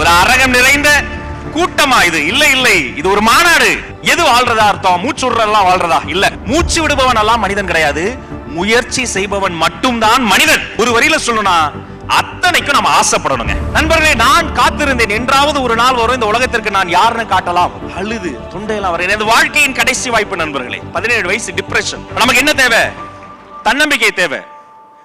ஒரு அரகம் நிறைந்த கூட்டமா இது? இல்ல இல்லை, இது ஒரு மாநாடு. எது வாழ்றதா அர்த்தம்? மூச்சு விடுறதெல்லாம் வாழ்றதா? இல்ல. மூச்சு விடுபவன் எல்லாம் மனிதன் கிடையாது, முயற்சி செய்பவன் மட்டும்தான் மனிதன். ஒரு வரியில சொல்லணும்னா அத்தனைக்கும் நம்ம ஆசைப்படணுங்க. நண்பர்களே, நான் காத்திருந்தேன் என்றாவது ஒரு நாள் வரும் இந்த உலகத்திற்கு நான் யாருன்னு காட்டலாம். அழுது துண்டையெல்லாம் வர எனது வாழ்க்கையின் கடைசி வாய்ப்பு நண்பர்களே. 17 வயசு டிப்ரெஷன். நமக்கு என்ன தேவை? தன்னம்பிக்கை தேவை.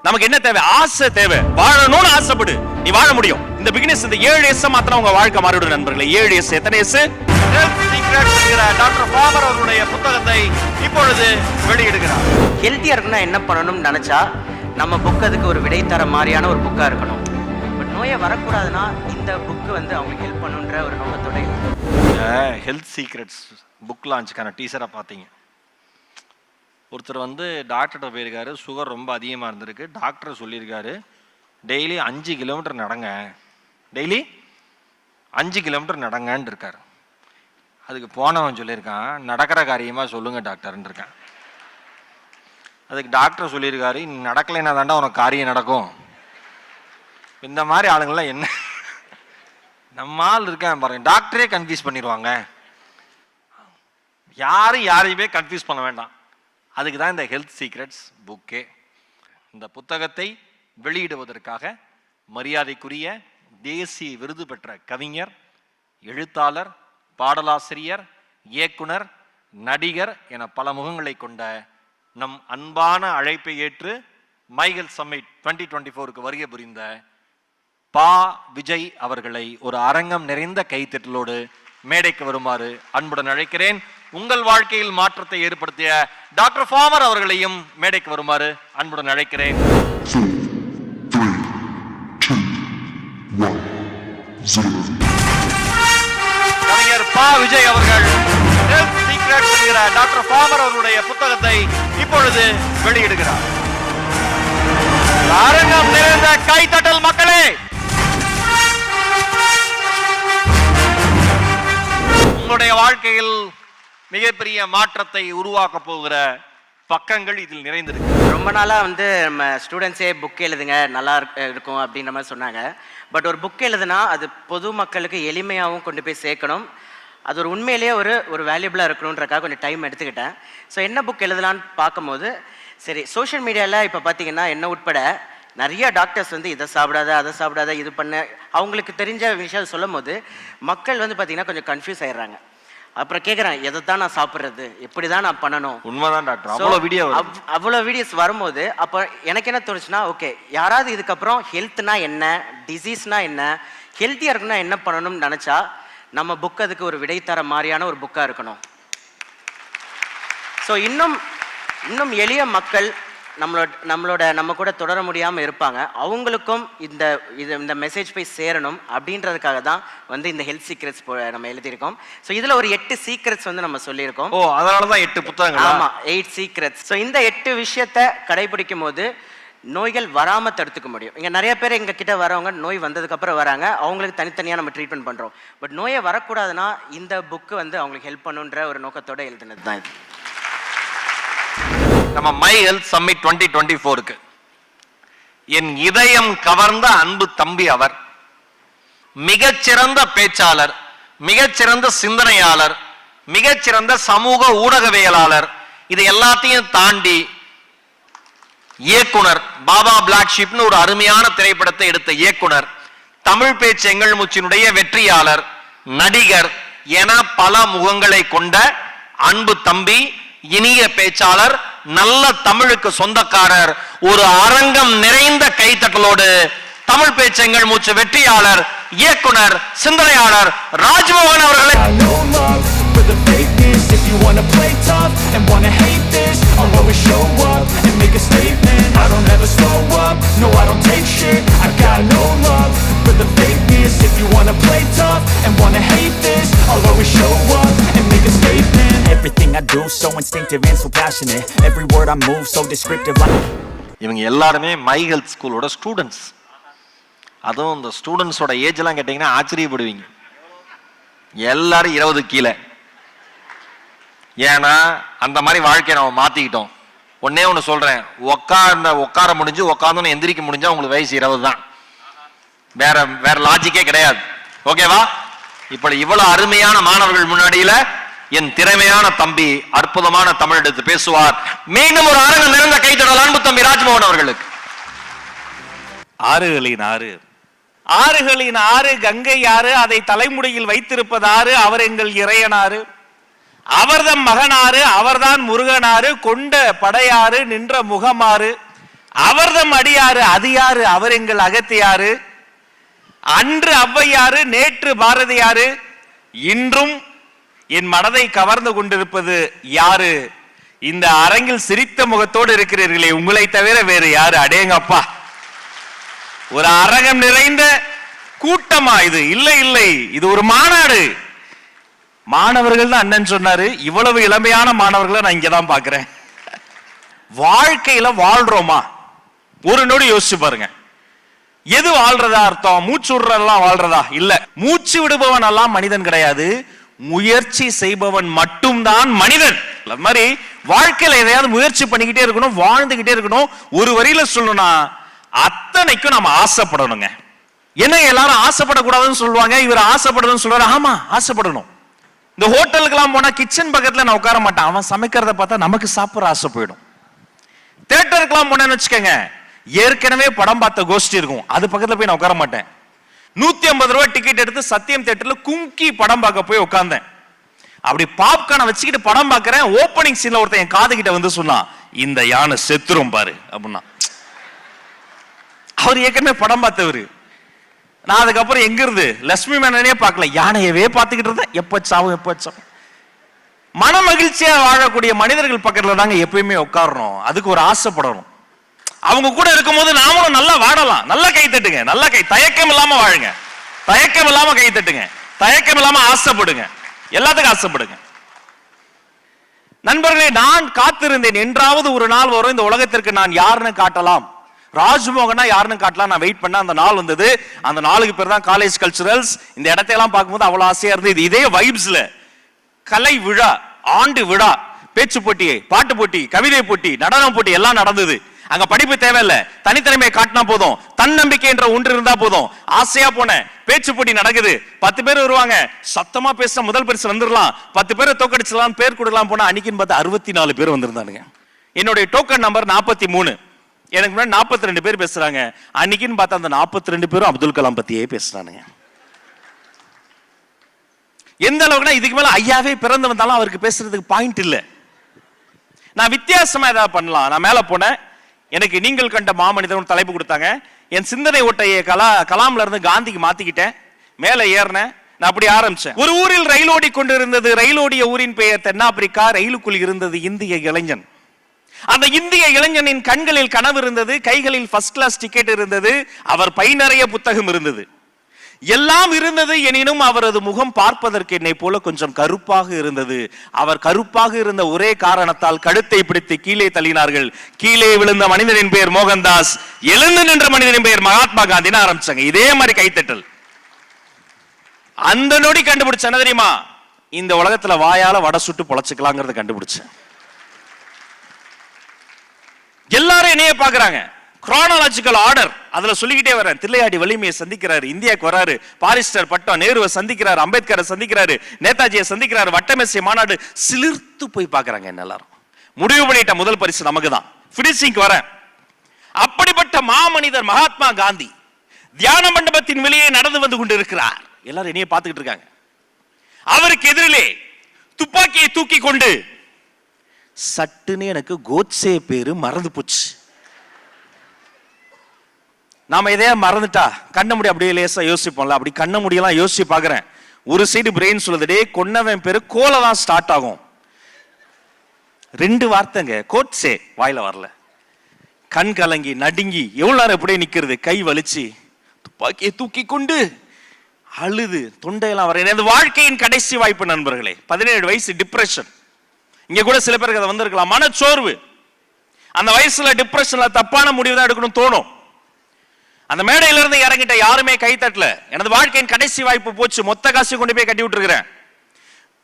நமக்கு என்ன தேவை? ஆசை தேவை. வாழணும்னு ஆசைப்படு, நீ வாழ முடியும். இந்த பிகினஸ், இந்த 7 எஸ் மாத்திரம் உங்க வாழ்க்கை மாறிவிடும் நண்பர்களே. 7 எஸ். எத்தனை எஸ்? டாக்டர் ஃபார்மர் அவருடைய புத்தகத்தை இப்பொழுது வெளியிடுகிறார். ஹெல்த்தியா இருக்கணும்னா என்ன பண்ணணும்னு நினைச்சா நம்ம புக் அதுக்கு ஒரு விடை தர மாதிரியான ஒரு புக்கா இருக்கணும். பட் நோயை வரக்கூடாதுன்னா இந்த புக்கு வந்து அவங்களுக்கு ஹெல்ப் பண்ணுன்ற ஒரு நோக்கத்தோட ஹெல்த் சீக்ரெட்ஸ் புக் லான்ச்சுக்கான டீசரை பார்த்தீங்க. ஒருத்தர் வந்து டாக்டர்கிட்ட போயிருக்காரு, சுகர் ரொம்ப அதிகமாக இருந்திருக்கு. டாக்டர் சொல்லியிருக்காரு டெய்லி 5 கிலோமீட்டர் நடங்க, டெய்லி 5 கிலோமீட்டர் நடங்கன்னு இருக்கார். அதுக்கு போனவன் சொல்லியிருக்கான், நடக்கிற காரியமாக சொல்லுங்க டாக்டர்ன்னு இருக்கான். அதுக்கு டாக்டர் சொல்லியிருக்காரு, நீ நடக்கலைன்னா தாண்டா உனக்கு காரியம் நடக்கும். இந்த மாதிரி ஆளுங்கள்லாம் என்ன நம்ம ஆள் இருக்கான் பாருங்க, டாக்டரே கன்ஃபியூஸ் பண்ணிடுவாங்க. யாரையுமே கன்ஃபியூஸ் பண்ண வேண்டாம். அதுக்கு தான் இந்த ஹெல்த் சீக்ரெட்ஸ் புக்கே. இந்த புத்தகத்தை வெளியிடுவதற்காக மரியாதைக்குரிய தேசிய விருது பெற்ற கவிஞர், எழுத்தாளர், பாடலாசிரியர், இயக்குனர், நடிகர் என பல முகங்களை கொண்ட நம் அன்பான அழைப்பை ஏற்று மைகல் சம்மிட் 2024க்கு வருகை புரிந்த பா. விஜய் அவர்களை ஒரு அரங்கம் நிறைந்த கைத்தட்டலோடு மேடைக்கு வருமாறு அன்புடன் அழைக்கிறேன். உங்கள் வாழ்க்கையில் மாற்றத்தை ஏற்படுத்திய டாக்டர் ஃபார்மர் அவர்களையும் மேடைக்கு வருமாறு அன்புடன் அழைக்கிறேன். 4, 3, 2, 1, 0. கவிஞர் பா. விஜய் அவர்கள் ஹெல்த் சீக்ரெட்ஸ் என்கிற டாக்டர் ஃபார்மர் அவருடைய புத்தகத்தை இப்பொழுது வெளியிடுகிறார். அரங்கம் நிறைந்த கைத்தட்டல் மக்களே. உங்களுடைய வாழ்க்கையில் மிகப்பெரிய மாற்றத்தை உருவாக்க போகிற பக்கங்கள் இதில் நிறைந்திருக்கு. ரொம்ப நாளா வந்து நம்ம ஸ்டூடெண்ட்ஸே புக் எழுதுங்க நல்லா இருக்கும் அப்படின்ற மாதிரி சொன்னாங்க. பட் ஒரு புக் எழுதுனா அது பொது மக்களுக்கு எளிமையாகவும் கொண்டு போய் சேர்க்கணும். அது ஒரு உண்மையிலேயே ஒரு வேல்யூபிளாக இருக்கணுன்றக்காக கொஞ்சம் டைம் எடுத்துக்கிட்டேன். ஸோ என்ன புக் எழுதலான்னு பார்க்கும்போது, சரி சோஷியல் மீடியாவில் இப்போ பார்த்தீங்கன்னா என்ன உட்பட நிறைய டாக்டர்ஸ் வந்து இதை சாப்பிடாத அதை சாப்பிடாத இது பண்ண அவங்களுக்கு தெரிஞ்ச விஷயம் சொல்லும் போது மக்கள் வந்து பார்த்தீங்கன்னா கொஞ்சம் கன்ஃபியூஸ் ஆயிடுறாங்க. அப்புறம் கேட்குறேன், எதை தான் நான் சாப்பிட்றது, எப்படி தான் நான் பண்ணணும். உண்மைதான் டாக்டர், அவ்வளோ வீடியோஸ் வரும்போது அப்போ எனக்கு என்ன தோணுச்சுன்னா, ஓகே யாராவது இதுக்கப்புறம் ஹெல்த்னா என்ன, டிசீஸ்னா என்ன, ஹெல்த்தியாக இருக்குன்னா என்ன பண்ணணும்னு நினச்சா நம்ம புக் அதுக்கு ஒரு விடை தர மாதிரியான ஒரு புக்காக இருக்கணும். ஸோ இன்னும் எளிய மக்கள் நம்ம கூட தொடர முடியாமல் இருப்பாங்க, அவங்களுக்கும் இந்த மெசேஜ் போய் சேரணும் அப்படின்றதுக்காக தான் வந்து இந்த ஹெல்த் சீக்ரெட்ஸ் நம்ம எழுதியிருக்கோம். ஸோ இதில் ஒரு 8 சீக்ரெட்ஸ் வந்து நம்ம சொல்லியிருக்கோம். அதனால தான் 8 புத்தகங்கள். ஆமாம், 8 சீக்ரெட்ஸ். ஸோ இந்த 8 விஷயத்தை கடைபிடிக்கும் போது நோய்கள் வராமல் தடுத்துக்க முடியும். இங்கே நிறைய பேர் எங்கள் கிட்ட வரவங்க நோய் வந்ததுக்கப்புறம் வராங்க, அவங்களுக்கு தனித்தனியாக நம்ம ட்ரீட்மெண்ட் பண்ணுறோம். பட் நோயை வரக்கூடாதுன்னா இந்த புக்கு வந்து அவங்களுக்கு ஹெல்ப் பண்ணுன்ற ஒரு நோக்கத்தோடு எழுதுனது தான் இது. நம்ம மை ஹெல்த் சம்மிட் 2024க்கு என் இதயம் கவர்ந்த அன்பு தம்பி அவர். மிகச்சிறந்த பேச்சாளர், மிகச்சிறந்த சிந்தனையாளர், மிகச்சிறந்த சமூக ஊடகவியலாளர், இது எல்லாத்தையும் தாண்டி இயக்குனர், பாபா பிளாக் ஷீப்னு ஒரு அருமையான திரைப்படத்தை எடுத்த இயக்குனர், தமிழ் பேச்சு எங்கள் மூச்சினுடைய வெற்றியாளர், நடிகர் என பல முகங்களை கொண்ட அன்பு தம்பி, இனிய பேச்சாளர், நல்ல தமிழுக்கு சொந்தக்காரர், ஒரு அரங்கம் நிறைந்த கைத்தட்டலோடு தமிழ் பேச்சு எங்கள் மூச்சு வெற்றியாளர், இயக்குனர், சிந்தனையாளர் ராஜ்மோகன் அவர்களை If you wanna play tough and wanna hate this, I'll always show up and make a statement. I don't ever slow up, no I don't take shit. I got no love for the fakeness. If you wanna play tough and wanna hate this, I'll always show up and make a statement. Everything I do so instinctive and so passionate. Every word I move so descriptive like. இவங்க எல்லாருமே my health ஸ்கூலோட students. அதுவும் இந்த ஸ்டூடெண்ட்ஸோட age எல்லாம் கேட்டீங்கன்னா ஆச்சரியப்படுவீங்க. எல்லாரும் 20 கீழே. ஏன்னா அந்த மாதிரி வாழ்க்கையை நம்ம மாத்திக்கிட்டோம். ஒன்னே ஒன்று சொல்றேன், உட்கார முடிஞ்சு உட்காந்து எந்திரிக்க முடிஞ்சா உங்களுக்கு வயசு 20 தான். வேற லாஜிக்கே கிடையாது. ஓகேவா? இப்படி இவ்வளவு அருமையான மாணவர்கள் முன்னாடியில என் திறமையான தம்பி அற்புதமான தமிழ் எடுத்து பேசுவார். மீண்டும் ஒரு அரங்கம் நிறைந்த கைத்தடல் அன்பு தம்பி ராஜ்மோகன் அவர்களுக்கு. ஆறுகளின் ஆறு, ஆறுகளின் ஆறு கங்கை ஆறு, அதை தலைமுடியில் வைத்திருப்பதாறு, அவர் எங்கள் இறையனாறு, அவர்தம் மகனாறு, அவர்தான் முருகனாறு, கொண்ட படையாறு, நின்ற முகமாறு, அவர்தம் அடியாறு, அது யாரு, அவர் எங்கள் அகத்தியாறு, அன்று ஔவையாறு, நேற்று பாரதியாறு, இன்றும் என் மனதை கவர்ந்து கொண்டிருப்பது யாரு? இந்த அரங்கில் சிரித்த முகத்தோடு இருக்கிறீர்களே, உங்களை தவிர வேறு யாரு? அடேங்கப்பா, ஒரு அரங்கம் நிறைந்த கூட்டமா இது? இல்லை இல்லை, இது ஒரு மாநாடு. மாணவர்கள் தான் அண்ணன் சொன்னாரு, இவ்வளவு இளமையான மாணவர்களை நான் இங்கதான் பாக்குறேன். வாழ்க்கையில வாழ்றோமா? ஒரு நொடி யோசிச்சு பாருங்க. எது வாழ்றதா அர்த்தம்? மூச்சு விடுறதெல்லாம் வாழ்றதா? இல்ல. மூச்சு விடுபவன் எல்லாம் மனிதன் கிடையாது, முயற்சி செய்பவன் மட்டும்தான் மனிதன். அது மாதிரி வாழ்க்கையில எதையாவது முயற்சி பண்ணிக்கிட்டே இருக்கணும், வாழ்ந்துகிட்டே இருக்கணும். ஒரு வரியில சொல்லணும்னா அத்தனைக்கும் நம்ம ஆசைப்படணுங்க. என்ன எல்லாரும் ஆசைப்படக்கூடாதுன்னு சொல்லுவாங்க, இவர் ஆசைப்படுதுன்னு சொல்றாரு. ஆமா, ஆசைப்படணும். இந்த ஹோட்டலுக்கு போனா கிச்சன் பக்கத்துல நான் உட்கார மாட்டேன், அவன் சமைக்கிறத பார்த்தா நமக்கு சாப்பிட ஆசை போயிடும். தியேட்டருக்குலாம் போனேன்னு வச்சுக்கோங்க, ஏற்கனவே படம் பார்த்த கோஷ்டி இருக்கும், அது பக்கத்துல போய் நான் உட்கார மாட்டேன். 150 ரூபாய் டிக்கெட் எடுத்து சத்தியம் தியேட்டர்ல கும்கி படம் பார்க்க போய் உட்கார்ந்தேன். அப்படி பாப்கார்னை வச்சுக்கிட்டு படம் பார்க்கறேன். ஓப்பனிங் சீன்ல ஒருத்தன் என் காது கிட்ட வந்து சொன்னான், இந்த யானை செத்துரும் பாரு அப்படின்னா. அவர் ஏற்கனவே படம் பார்த்தவரு. நான் அதுக்கப்புறம் எங்க இருந்து லட்சுமி மேனனே பார்க்கல, யானையவே பார்த்துக்கிட்டு இருந்தேன். எப்ப சாவும் எப்ப சாவும். மன மகிழ்ச்சியா வாழக்கூடிய மனிதர்கள் பக்கத்துல தாங்க எப்பயுமே உட்காரணும். அதுக்கு ஒரு ஆசைப்படணும். அவங்க கூட இருக்கும்போது நாமளும் நல்லா வாழலாம். நல்லா கை தட்டுங்க, நல்லா கை, தயக்கம் இல்லாம வாழுங்க, தயக்கம் இல்லாம கை தட்டுங்க, தயக்கம் இல்லாம ஆசைப்படுங்க, எல்லாத்துக்கும் ஆசைப்படுங்க. நண்பர்களே, நான் காத்திருந்தேன், என்றாவது ஒரு நாள் வரும் இந்த உலகத்திற்கு நான் யாருன்னு காட்டலாம், ராஜ்மோகனா யாருன்னு காட்டலாம். நான் வெயிட் பண்ண அந்த நாள் வந்தது. அந்த நாளுக்கு பேர் தான் காலேஜ் கல்ச்சுரல்ஸ். இந்த இடத்தையெல்லாம் பார்க்கும்போது அவ்வளவு ஆசையா இருந்தது. இதே வைப்ஸ்ல கலை விழா, ஆண்டு விழா, பேச்சு போட்டி, பாட்டு போட்டி, கவிதை போட்டி, நடன போட்டி எல்லாம் நடந்தது. அங்க படிப்பு தேவையில்லை, தனித்திறமையை காட்டினா போதும், தன்னம்பிக்கை என்ற ஒன்று இருந்தா போதும். ஆசையா போன பேச்சு போட்டி நடக்குது, 10 பேர் வருவாங்க, சத்தமா பேச முதல் பரிசு வந்துடலாம், 10 பேரை தோக்கடிச்சலாம், பேர் கொடுக்கலாம். போனா அன்னைக்குன்னு பார்த்து 64 பேர் வந்திருந்தானுங்க. என்னுடைய டோக்கன் நம்பர் 43. எனக்கு முன்னாடி 42 பேர் பேசுறாங்க. அன்னைக்குன்னு பார்த்தா அந்த 42 பேரும் அப்துல் கலாம் பத்தியே பேசுறானுங்க. எந்த அளவுக்குனா, இதுக்கு மேல ஐயாவே பிறந்து வந்தாலும் அவருக்கு பேசுறதுக்கு பாயிண்ட் இல்ல. நான் வித்தியாசமா ஏதாவது பண்ணலாம். நான் மேல போனேன், எனக்கு நீங்கள் கண்ட மாமனிதன் தலைப்பு கொடுத்தாங்க. என் சிந்தனை ஓட்டையை கலாம்ல இருந்து காந்திக்கு மாத்திக்கிட்டேன். மேல ஏறினேன், நான் அப்படி ஆரம்பிச்சேன். ஒரு ஊரில் ரயில் ஓடி கொண்டிருந்தது. ரயில் ஓடிய ஊரின் பெயர் தென்னாப்பிரிக்கா. ரயிலுக்குள் இருந்தது இந்திய இளைஞன். அந்த இந்திய இளைஞனின் கண்களில் கனவு இருந்தது, கைகளில் ஃபர்ஸ்ட் கிளாஸ் டிக்கெட் இருந்தது, அவர் பை நிறைய புத்தகம் இருந்தது, எல்லாம் இருந்தது. எனினும் அவரது முகம் பார்ப்பதற்கு என்னை போல கொஞ்சம் கருப்பாக இருந்தது. அவர் கருப்பாக இருந்த ஒரே காரணத்தால் கழுத்தை பிடித்து கீழே தள்ளினார்கள். கீழே விழுந்த மனிதனின் பெயர் மோகன்தாஸ், எழுந்து நின்ற மனிதனின் பெயர் மகாத்மா காந்தின்னு ஆரம்பிச்சாங்க. இதே மாதிரி கைத்தட்டல். அந்த நொடி கண்டுபிடிச்ச என்ன தெரியுமா? இந்த உலகத்துல வாயால வடை சுட்டு பொழைச்சுக்கலாங்கிறத கண்டுபிடிச்சேன். எல்லாரும் என்னைய பாக்குறாங்க. குரோனாலஜிக்கல் ஆர்டர் அதுல சொல்லிக்கிட்டே வரேன். தில்லையாடி வலிமையை சந்திக்கிறாரு, இந்தியாவுக்கு வராரு, பாரிஸ்டர் பட்டம், நேருவை சந்திக்கிறாரு, அம்பேத்கரை சந்திக்கிறாரு, நேதாஜியை சந்திக்கிறாரு, வட்டமேசை மாநாடு. சிலிர்த்து போய் பாக்குறாங்க என்ன எல்லாரும். முடிவு பண்ணிட்ட முதல் பரிசு நமக்கு தான். பினிஷிங்க்கு வரேன். அப்படிப்பட்ட மாமனிதர் மகாத்மா காந்தி தியான மண்டபத்தின் வெளியே நடந்து வந்து கொண்டு இருக்கிறார். எல்லாரும் என்னைய பார்த்துக்கிட்டு இருக்காங்க. அவருக்கு எதிரிலே துப்பாக்கியை தூக்கி கொண்டு, சட்டுன்னு எனக்கு கோட்சே பேரு மறந்து போச்சு. நாம இதே மறந்துட்டா கண்ண முடி அப்படியே லேசா யோசிப்போம்ல, அப்படி கண்ண முடியெல்லாம் யோசிச்சு பாக்குறேன். ஒரு சைடு பிரெயின் சொல்லுது, டே கொன்னவன் பேரு கோல தான் ஸ்டார்ட் ஆகும். 2 வார்த்தைங்க, கோட்சே வாயில வரல. கண் கலங்கி நடுங்கி எவ்வளவு நேரம் எப்படியே நிக்கிறது, கை வலிச்சு துப்பாக்கியை தூக்கி கொண்டு அழுது தொண்டையெல்லாம் வர. எனது வாழ்க்கையின் கடைசி வாய்ப்பு நண்பர்களே. 17 வயசு, டிப்ரெஷன். இங்க கூட சில பேருக்கு அதை வந்திருக்கலாம், மனச்சோர்வு. அந்த வயசுல டிப்ரெஷன்ல தப்பான முடிவு தான் எடுக்கணும் தோணும். அந்த மேடையில இருந்து இறங்கிட்ட யாருமே கை தட்டல. எனது வாழ்க்கையின் கடைசி வாய்ப்பு போச்சு, மொத்த காசு கொண்டு போய் கட்டி விட்டுருக்கிறேன்.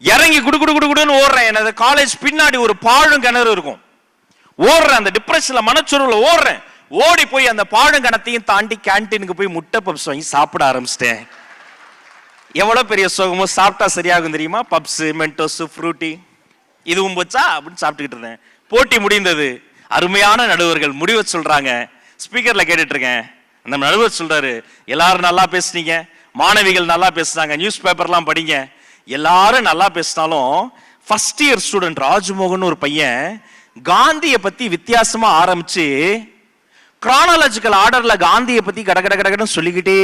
இறங்கி குடுன்னு ஓடுறேன். எனது காலேஜ் பின்னாடி ஒரு பாழும் கிணறு இருக்கும். ஓடுறேன், அந்த டிப்ரெஷன்ல மனச்சோர்வுல ஓடுறேன். ஓடி போய் அந்த பாழும் கிணத்தையும் தாண்டி கேன்டீனுக்கு போய் முட்டை பப்ஸ் வாங்கி சாப்பிட ஆரம்பிச்சிட்டேன். எவ்வளவு பெரிய சோகமோ சாப்பிட்டா சரியாகும் தெரியுமா? பப்ஸ், மென்டோஸ், ஃப்ரூட்டி இதுவும் போச்சா அப்படின்னு சாப்பிட்டுக்கிட்டு இருந்தேன். போட்டி முடிந்தது. அருமையான நடுவர்கள் முடிவை சொல்றாங்க. ஸ்பீக்கர்ல கேட்டுட்டு இருக்கேன். அந்த நடுவர் சொல்றாரு, எல்லாரும் நல்லா பேசுனீங்க, மாணவிகள் நல்லா பேசுனாங்க, நியூஸ் பேப்பர்லாம் படிங்க. எல்லாரும் நல்லா பேசினாலும் ஃபர்ஸ்ட் இயர் ஸ்டூடெண்ட் ராஜ்மோகன் ஒரு பையன் காந்தியை பத்தி வித்தியாசமா ஆரம்பிச்சு கிரானாலஜிக்கல் ஆர்டர்ல காந்தியை பத்தி கடகடன்னு சொல்லிக்கிட்டே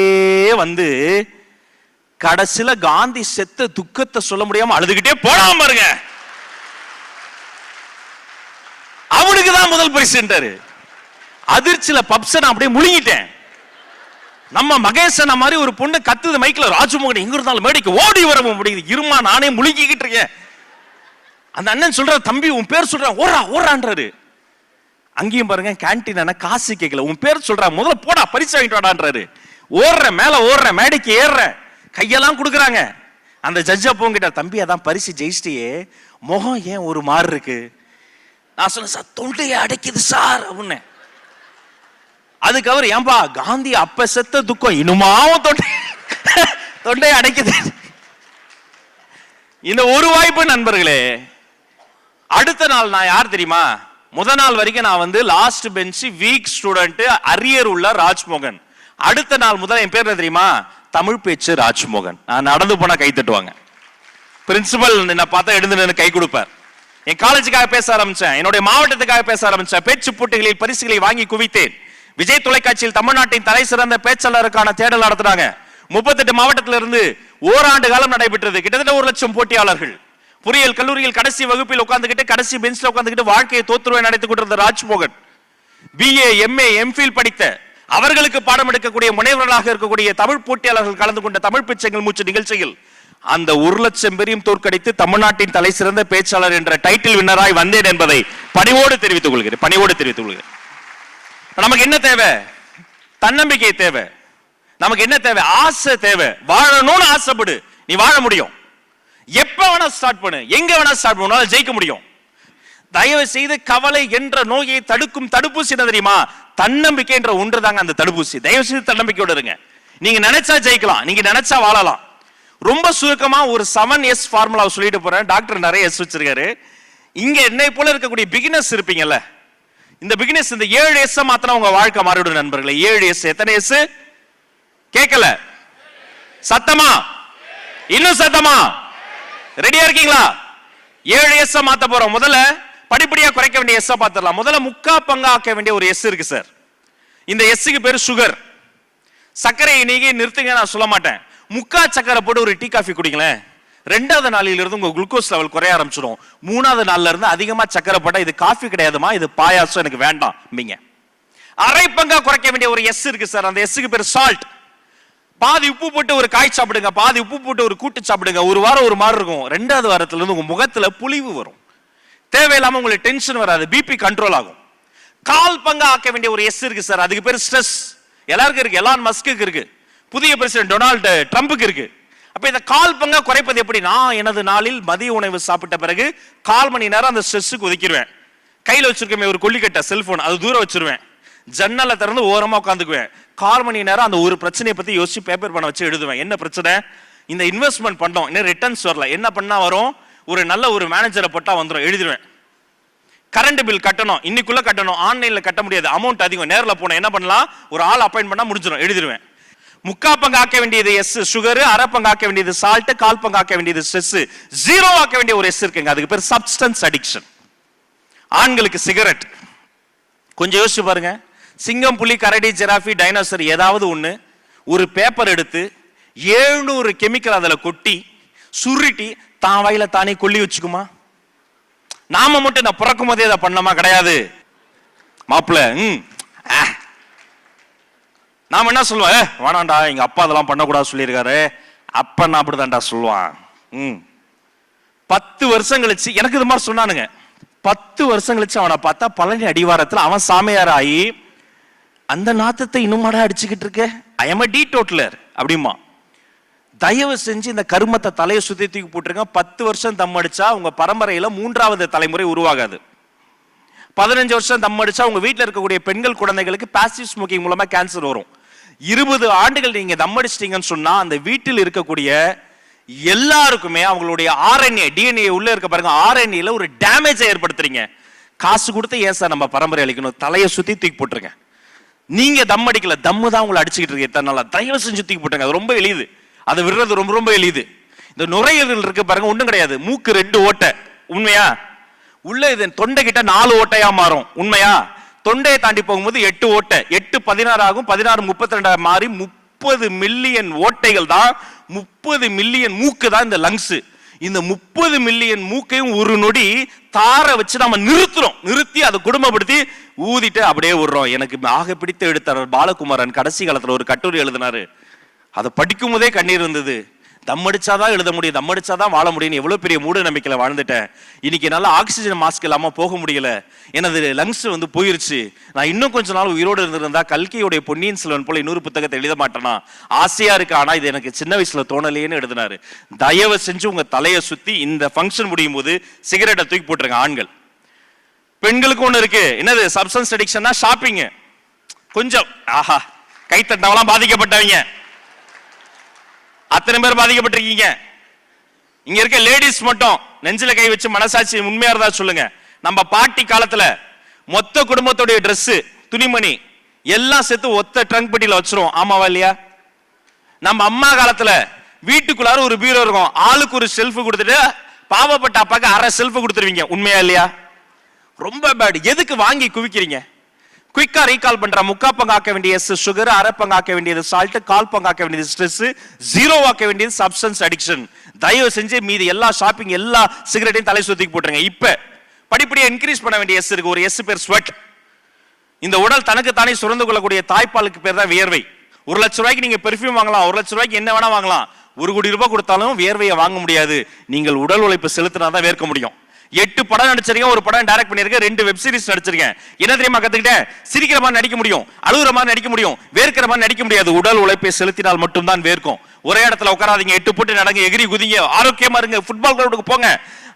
வந்து கடைசியில காந்தி செத்த துக்கத்தை சொல்ல முடியாம அழுதுகிட்டே போடாம பாருங்க. அவனுக்கு தான் முதல் பரிசுன்றாரு. அதிர்ச்சியில பப்ஸை நான் அப்படியே முழுங்கிட்டேன். நம்ம மகேசன மாதிரி ஒரு பொண்ணு கத்துது மைக்ல, ராஜ்மோகன் எங்க இருந்தாலும் மேடைக்கு ஓடி வர முடியுது. இருமா நானே முழுங்கிக்கிட்டு இருக்கேன். அந்த அண்ணன் சொல்ற, தம்பி உன் பேர் சொல்ற, ஓரா ஓரான்றாரு. அங்கேயும் பாருங்க, கேன்டீன் காசு கேட்கல, உன் பேர் சொல்ற, முதல்ல போடா பரிசு வாங்கிட்டு வாடான்றாரு. ஓடுறேன், மேல ஓடுறேன், மேடைக்கு ஏறுறேன், கையெல்லாம் கொடுக்குறாங்க. அந்த ஜட்ஜ் அப்போ கிட்ட, தம்பி அதான் பரிசு ஜெயிச்சிட்டியே, முகம் ஏன் ஒரு மாதிரி இருக்கு? நான் சொன்னேன், சார் தொண்டையை அடைக்குது சார் அப்படின்னு. அதுக்கு அவர், ஏன்பா காந்தி அப்ப செத்த துக்கம் இனிமாவும் தொண்டையை அடைக்குது. இந்த ஒரு வாய்ப்பு நண்பர்களே. அடுத்த நாள் நான் யார் தெரியுமா? முதல் நாள் வரைக்கும் நான் வந்து last bench week student, arrear உள்ள ராஜ்மோகன். அடுத்த நாள் முதல் என் பேர் தெரியுமா? தமிழ் பேச்சு ராஜ்மோகன். நான் நடந்து போனா கை தட்டுவாங்க. பிரின்சிபல் என்ன பார்த்தா எழுந்து நின்று கை கொடுப்பார். என் காலேஜுக்காக பேச ஆரம்பிச்சேன், என்னுடைய மாவட்டத்துக்காக பேச ஆரம்பிச்சேன். பேச்சு போட்டிகளில் பரிசுகளை வாங்கி குவித்தேன். விஜய் தொலைக்காட்சியில் தமிழ்நாட்டின் தலை சிறந்த பேச்சாளருக்கான தேடல் நடத்துறாங்க. 38 மாவட்டத்திலிருந்து ஓராண்டு காலம் நடைபெற்றது. கிட்டத்தட்ட 1,00,000 போட்டியாளர்கள். பொறியியல் கல்லூரியில் கடைசி வகுப்பில் உட்கார்ந்துகிட்டு, கடைசி பெஞ்ச்ல உட்கார்ந்துகிட்டு வாழ்க்கையை தோத்துருவை நடத்திக் கொண்டிருந்த ராஜ்மோகன் BA, MA, MPhil படித்த, அவர்களுக்கு பாடம் எடுக்கக்கூடிய முனைவர்களாக இருக்கக்கூடிய தமிழ் போட்டியாளர்கள் கலந்து கொண்ட தமிழ் பிச்சைகள் மூச்சு நிகழ்ச்சியில் அந்த 1,00,000 பேரையும் தோற்கடித்து தமிழ்நாட்டின் தலை சிறந்த பேச்சாளர் என்ற டைட்டில் வின்னராய் வந்தேன் என்பதை பணிவோடு தெரிவித்துக் கொள்கிறேன். நமக்கு என்ன தேவை? தன்னம்பிக்கை தேவை. நமக்கு என்ன தேவை? ஆசை தேவை. வாழணும்னு ஆசைப்படு, நீ வாழ முடியும். எப்ப வேணா ஸ்டார்ட் பண்ணு, எங்க வேணா ஸ்டார்ட் பண்ணு, ஜெயிக்க முடியும். தயவு செய்து கவலை என்ற நோயை தடுக்கும் தடுப்பூசி என்ன தெரியுமா? தன்னம்பிக்கை என்ற ஒன்று தாங்க அந்த தடுப்பூசி. தயவு செய்து தன்னம்பிக்கையோட இருங்க. நீங்க நினைச்சா ஜெயிக்கலாம், நீங்க நினைச்சா வாழலாம். ரொம்ப சுருக்கமா ஒரு 7S ஃபார்முலாவை சொல்லிட்டு போறேன். டாக்டர் நிறைய எஸ் வச்சிருக்காரு. இங்க என்னை போல இருக்கக்கூடிய பிகினர்ஸ் இருப்பீங்கல்ல, இந்த பிகினர்ஸ் இந்த 7S மாத்திரம் உங்க வாழ்க்கை மாறிவிடும் நண்பர்களே. 7S. எத்தனை எஸ்? கேட்கல, சத்தமா, இன்னும் சத்தமா. ரெடியா இருக்கீங்களா? 7S மாத்த போறோம். முதல்ல படிப்படியா குறைக்க வேண்டிய எஸ் பார்த்துடலாம். முதல்ல முக்கா பங்கா ஆக்க வேண்டிய ஒரு எஸ் இருக்கு சார். இந்த எஸ்க்கு பேரு சுகர். சர்க்கரையை நீங்க நிறுத்துங்க நான் சொல்ல மாட்டேன். முக்கா சக்கரை போட்டு ஒரு டீ காஃபி குடிங்களேன், 2வது நாளில இருந்து உங்க குளுக்கோஸ் லெவல் குறைய ஆரம்பிச்சிடும். 3வது நாள்ல இருந்து அதிகமா சக்கரை போட்டா இது காஃபி கிடையாதுமா, இது பாயாசம், எனக்கு வேண்டாம் நீங்க. அரை பங்கா குறைக்க வேண்டிய ஒரு எஸ் இருக்கு சார். அந்த எஸ்க்கு பேர் சால்ட். பாதி உப்பு போட்டு ஒரு காய் சாப்பிடுங்க, பாதி உப்பு போட்டு ஒரு கூட்டு சாப்பிடுங்க. ஒரு வாரம் ஒரு மாதிரி இருக்கும். 2வது வாரத்துல இருந்து உங்க முகத்துல புலிவு வரும். தேவையில்லாம உங்களுக்கு டென்ஷன் வராது, பிபி கண்ட்ரோல் ஆகும். 1/4 பங்கா ஆக்க வேண்டிய ஒரு எஸ் இருக்கு சார். அதுக்கு பேர் ஸ்ட்ரெஸ். எல்லாருக்கும் இருக்கு. எலான் மஸ்க்கு இருக்கு, புதிய பிரசிடென்ட் டொனால்டு ட்ரம்புக்கு இருக்கு. அப்ப இந்த 1/4 பங்கா குறைப்பது எப்படி? நான் எனது நாளில் மதிய உணவு சாப்பிட்ட பிறகு 1/4 மணி நேரம் அந்த ஸ்ட்ரெஸ்ஸுக்கு ஒதுக்கிடுவேன். கையில வச்சிருக்கேன் ஒரு கொல்லிக்கட்டை செல்போன், அது தூரம் வச்சிருவேன். ஜன்னலை திறந்து ஓரமா உட்காந்துக்குவேன். 1/4 மணி நேரம் அந்த ஒரு பிரச்சனையை பத்தி யோசிச்சு பேப்பர் பண்ண வச்சு எழுதுவேன். என்ன பிரச்சனை? இந்த இன்வெஸ்ட்மெண்ட் பண்ணோம், இன்னும் ரிட்டர்ன்ஸ் வரல, என்ன பண்ணா வரும்? ஒரு நல்ல ஒரு மேனேஜரை போட்டா வந்துடும், எழுதிடுவேன். கரண்ட் பில் கட்டணும், இன்னைக்குள்ள கட்டணும், ஆன்லைன்ல கட்ட முடியாது, அமௌண்ட் அதிகம், நேர்ல போன என்ன பண்ணலாம்? ஒரு ஆள் அப்பாயிண்ட் பண்ணா முடிஞ்சிடும், எழுதிடுவேன். முக்கா பங்கு ஆக்க வேண்டியது எஸ் சுகர், அரை பங்கு ஆக்க வேண்டியது சால்ட், 1/4 பங்கு ஆக்க வேண்டியது ஸ்ட்ரெஸ், 0 ஆக்க வேண்டிய ஒரு எஸ் இருக்குங்க. அதுக்கு பேர் சப்ஸ்டன்ஸ் அடிக்ஷன். ஆண்களுக்கு சிகரெட். கொஞ்சம் யோசிச்சு பாருங்க. சிங்கம், புலி, கரடி, ஜிராஃபி, டைனோசர் ஏதாவது ஒண்ணு ஒரு பேப்பர் எடுத்து 700 கெமிக்கல் அதுல கொட்டி சுருட்டி தான் வாயில தானே கொல்லி வச்சுக்குமா? நாம மட்டும் நான் பிறக்கும் போதே அதை பண்ணமா? கிடையாது மாப்பிள்ள. நாம என்ன சொல்லுவோம்? வேணாண்டா, எங்க அப்பா அதெல்லாம் பண்ணக்கூடாது சொல்லியிருக்காரு. அப்ப நான் அப்படிதான்டா சொல்லுவான். 10 வருஷம் கழிச்சு எனக்கு இது மாதிரி சொன்னானுங்க. 10 வருஷம் கழிச்சு அவனை பார்த்தா பழனி அடிவாரத்தில் அவன் சாமியார் ஆகி, அந்த நாத்தத்தை இன்னுமாடா அடிச்சுக்கிட்டு இருக்க, ஐ எம் a teetotaler அப்படிமா. தயவு செஞ்சு இந்த கருமத்தை தலையை சுத்தி தூக்கி போட்டுருங்க. 10 வருஷம் தம் அடிச்சா உங்க பரம்பரையில 3வது தலைமுறை உருவாகாது. 15 வருஷம் தம் அடிச்சா உங்க வீட்டில் இருக்கக்கூடிய பெண்கள் குழந்தைகளுக்கு பாசிவ் ஸ்மோக்கிங் மூலமா கேன்சர் வரும். 20 ஆண்டுகள் நீங்க தம் அடிச்சிட்டீங்கன்னு சொன்னா அந்த வீட்டில் இருக்கக்கூடிய எல்லாருக்குமே அவங்களுடைய ஆர்என்ஏ டிஎன்ஏ உள்ள இருக்க பாருங்க, ஆர்என்ஏல ஒரு டேமேஜை ஏற்படுத்துறீங்க. காசு கொடுத்து ஏன் சார் நம்ம பரம்பரை அழிக்கணும்? தலையை சுத்தி தூக்கி போட்டுருங்க. நீங்க தம் அடிக்கல, தம்மு தான் உங்களை அடிச்சுக்கிட்டு இருக்கு எத்தனை நாளா. தயவு செஞ்சு தூக்கி போட்டுருங்க. அது ரொம்ப எளிது, அதை விடுறது ரொம்ப ரொம்ப எளிது. இந்த நுரையீரல் இருக்கு பாருங்க, ஒண்ணும் கிடையாது. மூக்கு 2 ஓட்டை, உண்மையா? உள்ள இது தொண்டை கிட்ட 4 ஓட்டையா மாறும், உண்மையா? தொண்டையை தாண்டி போகும்போது 8 ஓட்டை, 8 16 ஆகும், 16 32 மாறி 30 மில்லியன் ஓட்டைகள் தான், 30 மில்லியன் மூக்கு தான் இந்த லங்ஸ். இந்த 30 மில்லியன் மூக்கையும் ஒரு நொடி தார வச்சு நம்ம நிறுத்தி அதை குடும்பப்படுத்தி ஊதிட்டு அப்படியே விடுறோம். எனக்கு ஆக பிடித்த எழுத்தாளர் பாலகுமாரன் கடைசி காலத்துல ஒரு கட்டுரை எழுதினாரு. அதை படிக்கும் போதே கண்ணீர் இருந்தது. தம் அடிச்சாதான் எழுத முடியும், தம் அடிச்சாதான் வாழ முடியும். எவ்வளவு பெரிய மூட நம்பிக்கையில வாழ்ந்துட்டேன். இன்னைக்கு நல்லா ஆக்சிஜன் மாஸ்க் இல்லாம போக முடியல, எனது லங்ஸ் போயிருச்சு. நான் இன்னும் கொஞ்ச நாள் உயிரோடு இருந்திருந்தா கல்கியோடைய பொன்னியின் செல்வன் போல இன்னொரு புத்தகத்தை எழுத மாட்டேனா, ஆசையா இருக்கு, ஆனா இது எனக்கு சின்ன வயசுல தோணலையேன்னு எழுதினாரு. தயவு செஞ்சு உங்க தலையை சுத்தி இந்த ஃபங்க்ஷன் முடியும் போது சிகரெட்டை தூக்கி போட்டுருங்க. ஆண்கள். பெண்களுக்கு ஒண்ணு இருக்கு, என்னது? சப்ஸ்டன்ஸ் அடிக்ஷன்னா ஷாப்பிங். கொஞ்சம் ஆஹா, கைத்தட்டவெல்லாம் பாதிக்கப்பட்டவங்க அத்தனை பேர் பாதிக்கப்பட்டிருக்கீங்க. இங்க இருக்க லேடிஸ் மட்டும் நெஞ்சில கை வச்சு மனசாட்சி உண்மையா இருந்தா சொல்லுங்க. நம்ம பாட்டி காலத்துல மொத்த குடும்பத்துடைய Dress, துணிமணி எல்லாம் சேர்த்து ஒத்த ட்ரங்க் பெட்டியில வச்சிரும், ஆமாவா இல்லையா? நம்ம அம்மா காலத்துல வீட்டுக்குள்ளார ஒரு பீரோ இருக்கும், ஆளுக்கு ஒரு செல்ஃப் கொடுத்துட்டு பாவப்பட்ட அப்பாக்கு அரை செல்ஃப் கொடுத்துருவீங்க, உண்மையா இல்லையா? ரொம்ப பேட். எதுக்கு வாங்கி குவிக்கிறீங்க? குயிக்கா ரீகால் பண்ற, முக்கா பங்காக்க வேண்டிய சுகர், அரை பங்காக்க வேண்டியது சால்ட், கால் பங்காக்க வேண்டியது ஸ்ட்ரெஸ், 0 ஆக்க வேண்டியது சப்ஸ்டன்ஸ் அடிக்ஷன். தயவு செஞ்சு மீதி எல்லா ஷாப்பிங் எல்லா சிகரெட்டையும் தலை சுத்தி போட்டுருங்க. இப்ப படிப்படியா இன்க்ரீஸ் பண்ண வேண்டிய எஸ் இருக்கு. ஒரு எஸ் பேர் ஸ்வெட். இந்த உடல் தனக்கு தானே சுரந்து கொள்ளக்கூடிய தாய்ப்பாலுக்கு பேர் தான் வியர்வை. 1 லட்சம் ரூபாய்க்கு நீங்க பெர்ஃபியூம் வாங்கலாம், 1 லட்சம் ரூபாய்க்கு என்ன வேணா வாங்கலாம். 1 கோடி ரூபாய் கொடுத்தாலும் வியர்வையை வாங்க முடியாது. நீங்கள் உடல் உழைப்பு செலுத்தினா தான் வேர்க்க முடியும். 8 படம் நடிச்சிருக்கேன், ஒரு படம் டைரக்ட் பண்ணிருக்கேன், 2 வெப் சீரிஸ் நடிச்சிருக்கேன். என்ன தெரியுமா கத்துக்கிட்டேன்? சிரிக்கிற மாதிரி நடிக்க முடியும், அழுகுற மாதிரி நடிக்க முடியும், வேர்க்கிற மாதிரி நடிக்க முடியாது. உடல் உழைப்பை செலுத்தினால் மட்டும் தான் வேர்க்கும். ஒரே இடத்துல உட்காராதீங்க, 8 போட்டு நடங்க, எகிரி குதிங்க, ஆரோக்கியமா இருங்க, ஃபுட்பால் கிரவுண்டுக்கு போங்க.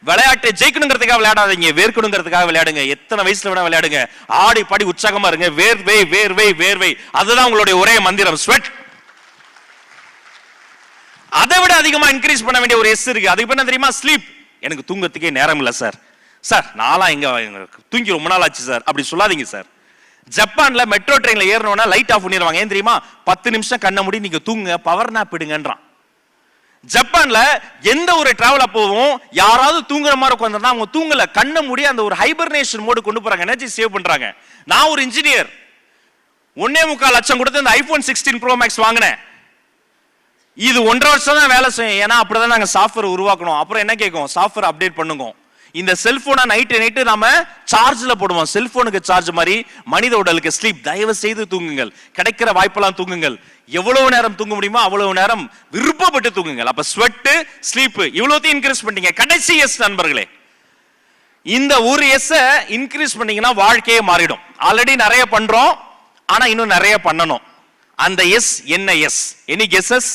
விளையாட்டை ஜெயிக்கணுங்கிறதுக்காக விளையாடாதீங்க, வேர்க்கணுங்கிறதுக்காக விளையாடுங்க. எத்தனை வயசுல வேணா விளையாடுங்க, ஆடி பாடி உற்சாகமா இருங்க. வேர்வை வேர்வை வேர்வை, அதுதான் உங்களுடைய ஒரே மந்திரம், ஸ்வெட். அதை விட அதிகமா இன்க்ரீஸ் பண்ண வேண்டிய ஒரு எஸ் இருக்கு. அதுக்கு என்ன தெரியுமா? ஸ்லீப். எனக்கு தூங்கறதுக்கே நேரம் இல்ல சார். சார் நாளா எங்க தூங்கி ரொம்ப நாள் ஆச்சு சார், அப்படி சொல்லாதீங்க சார். ஜப்பான்ல மெட்ரோ ட்ரெயின்ல ஏறணும்னா லைட் ஆஃப் பண்ணிடுவாங்க. ஏன் தெரியுமா? 10 நிமிஷம் கண்ண மூடி நீங்க தூங்குங்க, பவர் நாப் எடுங்கன்றான். ஜப்பான்ல எந்த ஒரு டிராவல் அப்பவும் யாராவது தூங்குற மாதிரி உட்கார்ந்தா அவங்க தூங்கல, கண்ண மூடி அந்த ஒரு ஹைபர்னேஷன் மோடு கொண்டு போறாங்க, எனர்ஜி சேவ் பண்றாங்க. நான் ஒரு இன்ஜினியர், 1.25 லட்சம் கொடுத்து இந்த ஐபோன் 16 ப்ரோ மேக்ஸ் வாங்கினேன். இது 1.5 வருஷம் தான் வேலை செய்யும். ஏன்னா அப்படிதான் நாங்க சாஃப்ட்வேர் உருவாக்கணும். அப்புறம் என்ன கேட்கும்? சாஃப்ட்வேர் அப்டேட் பண்ணுங்க. இந்த செல்போனை நைட்டு நாம சார்ஜ்ல போடுவோம். செல்போனுக்கு சார்ஜ் மாதிரி மனித உடலுக்கு ஸ்லீப். தயவு செய்து தூங்குங்கள், கிடைக்கிற வாய்ப்பெல்லாம் தூங்குங்கள். எவ்வளவு நேரம் தூங்க முடியுமோ அவ்வளவு நேரம் விருப்பப்பட்டு தூங்குங்கள். அப்ப ஸ்வெட், ஸ்லீப் இவ்வளவுத்தையும் இன்க்ரீஸ் பண்ணீங்க. கடைசி எஸ் நண்பர்களே, இந்த ஒரு எஸ் இன்க்ரீஸ் பண்ணீங்கன்னா வாழ்க்கையே மாறிடும். ஆல்ரெடி நிறைய பண்றோம், ஆனா இன்னும் நிறைய பண்ணணும். அந்த எஸ் என்ன எஸ்? Any guesses?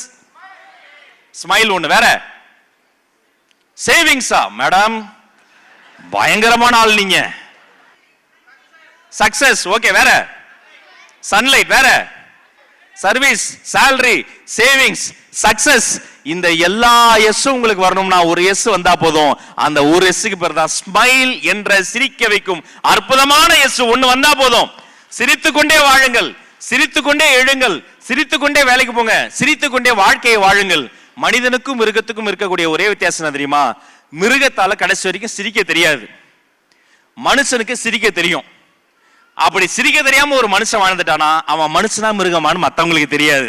ஸ்மைல் ஒண்ணு, வேற சேவிங்ஸா மேடம்? பயங்கரமான ஆள் நீங்க. சக்சஸ், ஓகே, வேற சன்லைட், வேற சர்வீஸ், salary, சேவிங்ஸ், சக்சஸ். இந்த எல்லா எஸ் உங்களுக்கு வரணும்னா ஒரு எஸ் வந்தா போதும். அந்த ஒரு எஸ்க்கு பேர் தான் ஸ்மைல் என்ற சிரிக்க வைக்கும் அற்புதமான எஸ் ஒண்ணு வந்தா போதும். சிரித்துக்கொண்டே வாழுங்கள், சிரித்துக்கொண்டே எழுங்கள், சிரித்துக்கொண்டே வேலைக்கு போங்க, சிரித்துக்கொண்டே வாழ்க்கையை வாழுங்கள். மனிதனுக்கும் மிருகத்துக்கும் இருக்கக்கூடிய ஒரே வித்தியாசம் தெரியுமா? மிருகத்தால கடைசி வரைக்கும் சிரிக்க தெரியாது, மனுஷனுக்கு சிரிக்க தெரியும். அப்படி சிரிக்க தெரியாம ஒரு மனுஷன் வாழ்ந்துட்டானா அவன் மனுஷனா மிருகமானு மத்தவங்களுக்கு தெரியாது.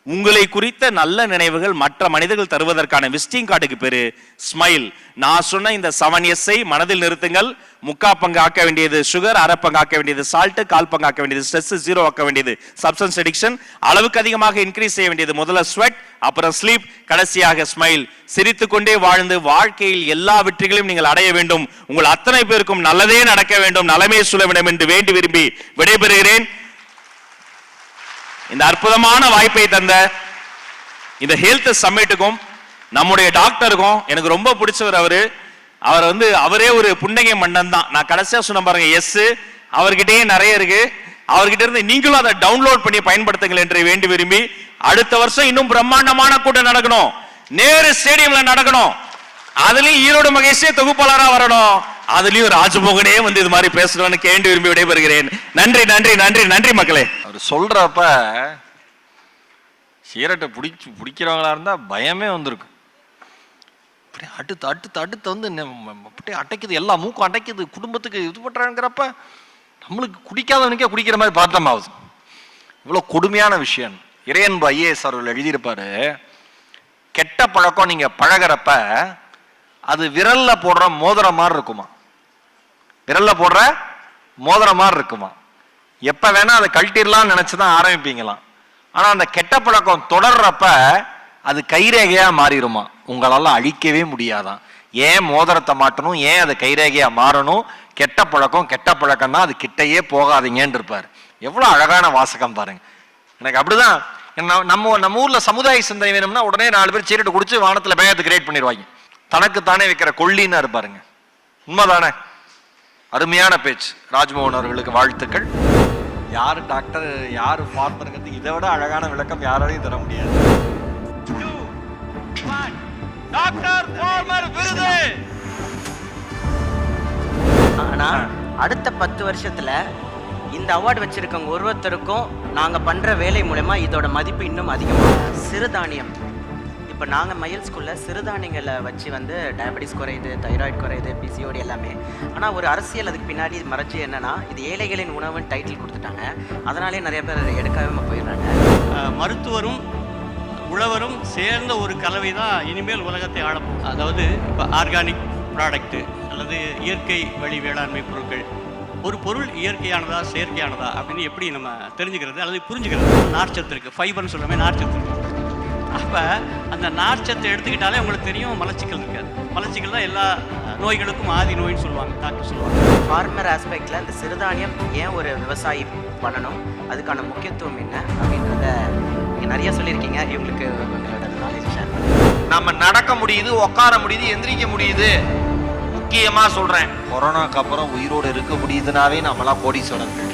உங்களை குறித்த நல்ல நினைவுகள் மற்ற மனிதர்கள் தருவதற்கான விசிட்டிங் கார்டுக்கு பேரு ஸ்மைல். நான் சொன்ன இந்த 7S மனதில் நிறுத்துங்கள். முக்கா பங்கு ஆக்க வேண்டியது சுகர், அரை பங்கு ஆக்க வேண்டியது சால்ட், கால் பங்கு ஆக்க வேண்டியது ஸ்ட்ரெஸ், 0 ஆக்க வேண்டியது சப்ஸ்டன்ஸ் அடிக்ஷன். அளவுக்கு அதிகமாக இன்க்ரீஸ் செய்ய வேண்டியது முதல்ல ஸ்வெட், அப்புறம் ஸ்லீப், கடைசியாக ஸ்மைல். சிரித்துக்கொண்டே வாழ்ந்து வாழ்க்கையில் எல்லா வெற்றிகளையும் நீங்கள் அடைய வேண்டும். உங்கள் அத்தனை பேருக்கும் நல்லதே நடக்க வேண்டும், நலமே சொல்ல வேண்டும் என்று வேண்டி விரும்பி விடைபெறுகிறேன். இந்த அற்புதமான வாய்ப்பை தந்த இந்த ஹெல்த் சம்மிட்டுக்கும் நம்முடைய டாக்டருக்கும் எனக்கு ரொம்ப பிடிச்சவர். அவரே ஒரு புன்னகை மன்னன் தான். நான் கடைசியா சொன்ன பாருங்க எஸ், அவர்கிட்டயே நிறைய இருக்கு. அவர்கிட்ட இருந்து நீங்களும் அதை டவுன்லோட் பண்ணி பயன்படுத்துங்கள் என்று வேண்டி விரும்பி, அடுத்த வருஷம் இன்னும் பிரம்மாண்டமான கூட்டம் நடக்கணும், நேரு ஸ்டேடியம்ல நடக்கணும். அதுலயும் ஈரோடு மகேஷே தொகுப்பாளரா வரணும், அதுலயும் ராஜமோகனே வந்து இது மாதிரி பேசணும்னு கேண்டு விரும்பி விடைபெறுகிறேன். நன்றி நன்றி நன்றி நன்றி மக்களே. அவர் சொல்றப்ப சீரட்டை பிடிக்கிறவங்களா இருந்தா பயமே வந்திருக்கு. அப்படியே அடுத்து வந்து அப்படியே அடைக்குது, எல்லா மூக்கும் அடைக்குது, குடும்பத்துக்கு இது பண்றாங்கிறப்ப நம்மளுக்கு குடிக்காதவனுக்கே குடிக்கிற மாதிரி பார்த்தமாவது. இவ்வளவு கொடுமையான விஷயம். இறையன்பு ஐஏஎஸ் அவர்கள் எழுதியிருப்பாரு, கெட்ட பழக்கம் நீங்க பழகிறப்ப அது விரல்ல போடுற மோதிர மாதிரி இருக்குமா, விரல்ல போடுற மோதிர மாதிரி இருக்குமா. எப்ப வேணா அதை கழட்டிடலாம்னு நினைச்சுதான் ஆரம்பிப்பீங்களாம். ஆனா அந்த கெட்ட பழக்கம் தொடர்றப்ப அது கைரேகையா மாறிடுமா, உங்களால அழிக்கவே முடியாதான். ஏன் மோதிரத்தை மாட்டணும், ஏன் அது கைரேகையா மாறணும், கெட்ட பழக்கம் தான், அது கிட்டையே போகாதீங்கன்னு இருப்பாரு. எவ்வளவு அழகான வாசகம் பாருங்க. எனக்கு அப்படிதான் நம்ம ஊர்ல சமுதாய சிந்தனை வேணும்னா உடனே 4 பேர் சீரட்டு குடிச்சு வானத்துல மேகத்தை கிரியேட் பண்ணிடுவாங்க. தனக்குத்தானே வைக்கிற கொள்ளின்னு இருப்பாருங்க. உண்மைதானே? அருமையான பேச்சு. ராஜ்மோகன் அவர்களுக்கு வாழ்த்துக்கள். யாரு டாக்டர் யாரு ஃபார்மருங்கிறது இதை விட அழகான விளக்கம் யாராலையும் தர முடியாது. டாக்டர் ஃபார்மர் விருது. ஆனா அடுத்த 10 வருஷத்துல இந்த அவார்டு வச்சிருக்கவங்க ஒருத்தருக்கும் நாங்க பண்ற வேலை மூலமா இதோட மதிப்பு இன்னும் அதிகமாக. சிறுதானியம், இப்போ நாங்க மயில் ஸ்கூல்ல சிறுதானியங்களை வச்சு வந்து டயபெட்டிஸ் குறையுது, தைராய்டு குறையுது, பிசிஓடி எல்லாமே. ஆனா ஒரு அரசியல் அதுக்கு பின்னாடி மறைச்சு என்னன்னா, இது ஏழைகளின் உணவுன்னு டைட்டில் கொடுத்துட்டாங்க. அதனாலே நிறைய பேர் எடுக்காம போயிடுறாங்க. மருத்துவரும் உழவரும் சேர்ந்த ஒரு கலவை தான் இனிமேல் உலகத்தை ஆளப்போம். அதாவது இப்போ ஆர்கானிக் ப்ராடக்ட்டு அல்லது இயற்கை வழி வேளாண்மை பொருட்கள், ஒரு பொருள் இயற்கையானதா செயற்கையானதா அப்படின்னு எப்படி நம்ம தெரிஞ்சுக்கிறது அல்லது புரிஞ்சுக்கிறது. நார்ச்சத்து இருக்குது, ஃபைபர்னு சொல்லுமே, நார்ச்சத்து இருக்குது. அப்போ அந்த நார்ச்சத்தை எடுத்துக்கிட்டாலே உங்களுக்கு தெரியும் மலச்சிக்கல் இருக்காது. மலச்சிக்கல் தான் எல்லா நோய்களுக்கும் ஆதி நோயின்னு சொல்லுவாங்க, டாக்டர் சொல்லுவாங்க. ஃபார்மர் ஆஸ்பெக்டில் இந்த சிறுதானியம் ஏன் ஒரு விவசாயி பண்ணணும், அதுக்கான முக்கியத்துவம் என்ன அப்படின்றத நீங்கள் நிறைய சொல்லியிருக்கீங்க. இவங்களுக்கு உங்களோட நாலேஜ் ஷேர் பண்ணுங்க. நம்ம நடக்க முடியுது, உட்கார முடியுது, எந்திரிக்க முடியுது. முக்கியமா சொல்றேன், கொரோனாக்கு அப்புறம் உயிரோடு இருக்க முடியுதுனாவே நம்மளாம் கோடீஸ்வரர்கள்.